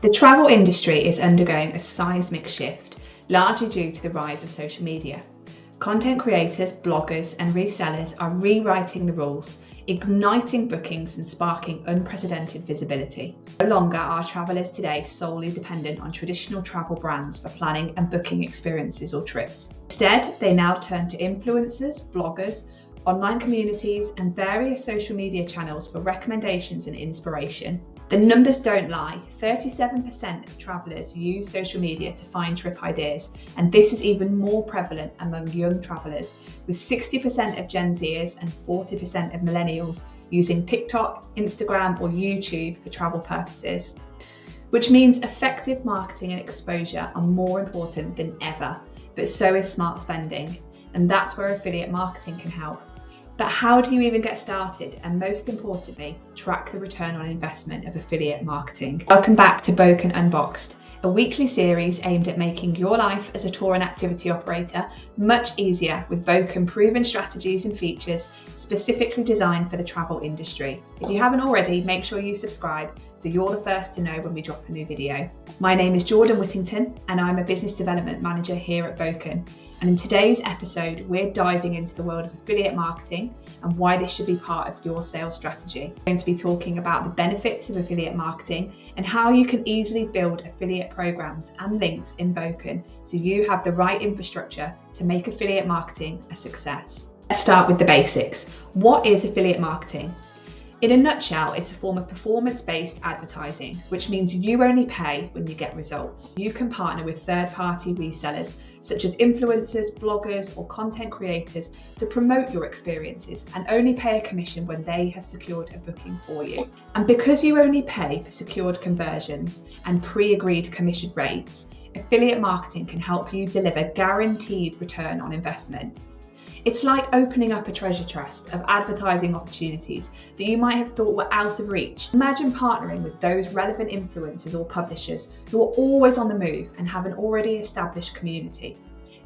The travel industry is undergoing a seismic shift, largely due to the rise of social media. Content creators, bloggers, and resellers are rewriting the rules, igniting bookings and sparking unprecedented visibility. No longer are travellers today solely dependent on traditional travel brands for planning and booking experiences or trips. Instead, they now turn to influencers, bloggers, online communities, and various social media channels for recommendations and inspiration. The numbers don't lie. 37% of travellers use social media to find trip ideas, and this is even more prevalent among young travellers, with 60% of Gen Zers and 40% of millennials using TikTok, Instagram, or YouTube for travel purposes. Which means effective marketing and exposure are more important than ever, but so is smart spending, and that's where affiliate marketing can help. But how do you even get started? And most importantly, track the return on investment of affiliate marketing. Welcome back to Boken Unboxed, a weekly series aimed at making your life as a tour and activity operator much easier with Boken proven strategies and features specifically designed for the travel industry. If you haven't already, make sure you subscribe so you're the first to know when we drop a new video. My name is Jordan Whittington and I'm a business development manager here at Boken. And in today's episode, we're diving into the world of affiliate marketing and why this should be part of your sales strategy. We're going to be talking about the benefits of affiliate marketing and how you can easily build affiliate programs and links in Boken so you have the right infrastructure to make affiliate marketing a success. Let's start with the basics. What is affiliate marketing? In a nutshell, it's a form of performance-based advertising, which means you only pay when you get results. You can partner with third-party resellers, such as influencers, bloggers, or content creators to promote your experiences and only pay a commission when they have secured a booking for you. And because you only pay for secured conversions and pre-agreed commission rates, affiliate marketing can help you deliver guaranteed return on investment. It's like opening up a treasure chest of advertising opportunities that you might have thought were out of reach. Imagine partnering with those relevant influencers or publishers who are always on the move and have an already established community.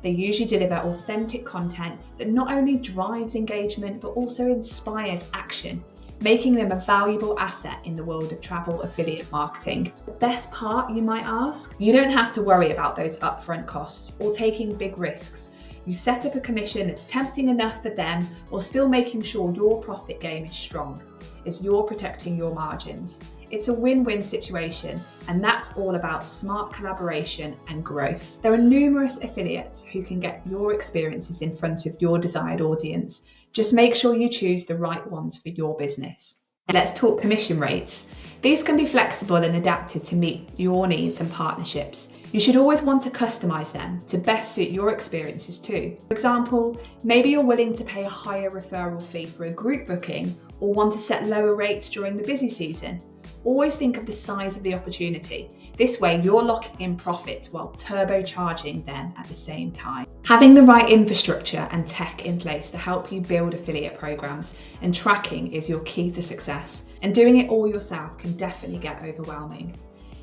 They usually deliver authentic content that not only drives engagement but also inspires action, making them a valuable asset in the world of travel affiliate marketing. The best part, you might ask? You don't have to worry about those upfront costs or taking big risks. You set up a commission that's tempting enough for them while still making sure your profit game is strong, as you're protecting your margins. It's a win-win situation, and that's all about smart collaboration and growth. There are numerous affiliates who can get your experiences in front of your desired audience. Just make sure you choose the right ones for your business. Let's talk commission rates. These can be flexible and adapted to meet your needs and partnerships. You should always want to customize them to best suit your experiences too. For example, maybe you're willing to pay a higher referral fee for a group booking or want to set lower rates during the busy season. Always think of the size of the opportunity. This way, you're locking in profits while turbocharging them at the same time. Having the right infrastructure and tech in place to help you build affiliate programs and tracking is your key to success. And doing it all yourself can definitely get overwhelming.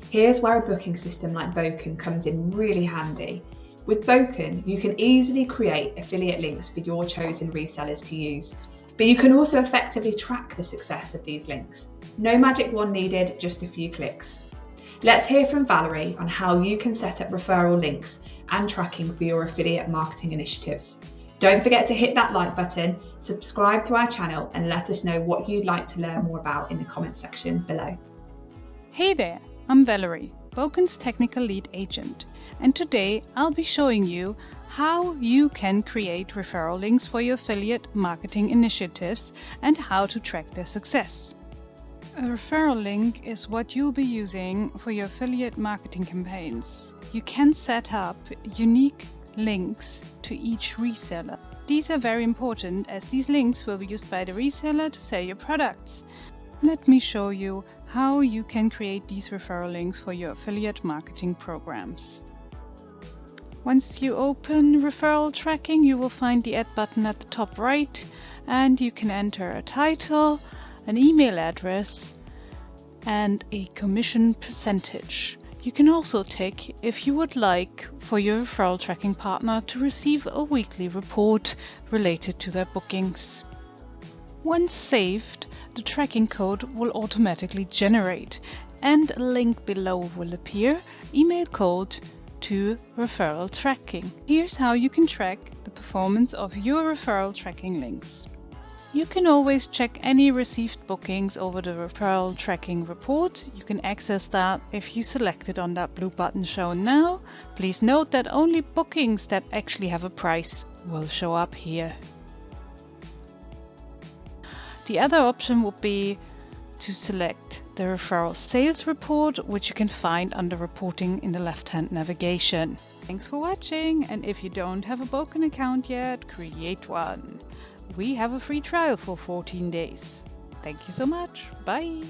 Here's where a booking system like Boken comes in really handy. With Boken, you can easily create affiliate links for your chosen resellers to use, but you can also effectively track the success of these links. No magic wand needed, just a few clicks. Let's hear from Valerie on how you can set up referral links and tracking for your affiliate marketing initiatives. Don't forget to hit that like button, subscribe to our channel, and let us know what you'd like to learn more about in the comments section below. Hey there, I'm Valerie, Boken's technical lead agent, and today I'll be showing you how you can create referral links for your affiliate marketing initiatives and how to track their success. A referral link is what you'll be using for your affiliate marketing campaigns. You can set up unique links to each reseller. These are very important as these links will be used by the reseller to sell your products. Let me show you how you can create these referral links for your affiliate marketing programs. Once you open referral tracking, you will find the add button at the top right, and you can enter a title, an email address, and a commission percentage. You can also tick if you would like for your referral tracking partner to receive a weekly report related to their bookings. Once saved, the tracking code will automatically generate. and a link below will appear, email code to referral tracking. Here's how you can track the performance of your referral tracking links. You can always check any received bookings over the referral tracking report. You can access that if you select it on that blue button shown now. Please note that only bookings that actually have a price will show up here. The other option would be to select the referral sales report, which you can find under reporting in the left-hand navigation. Thanks for watching, and if you don't have a Bokun account yet, create one. We have a free trial for 14 days. Thank you so much. Bye.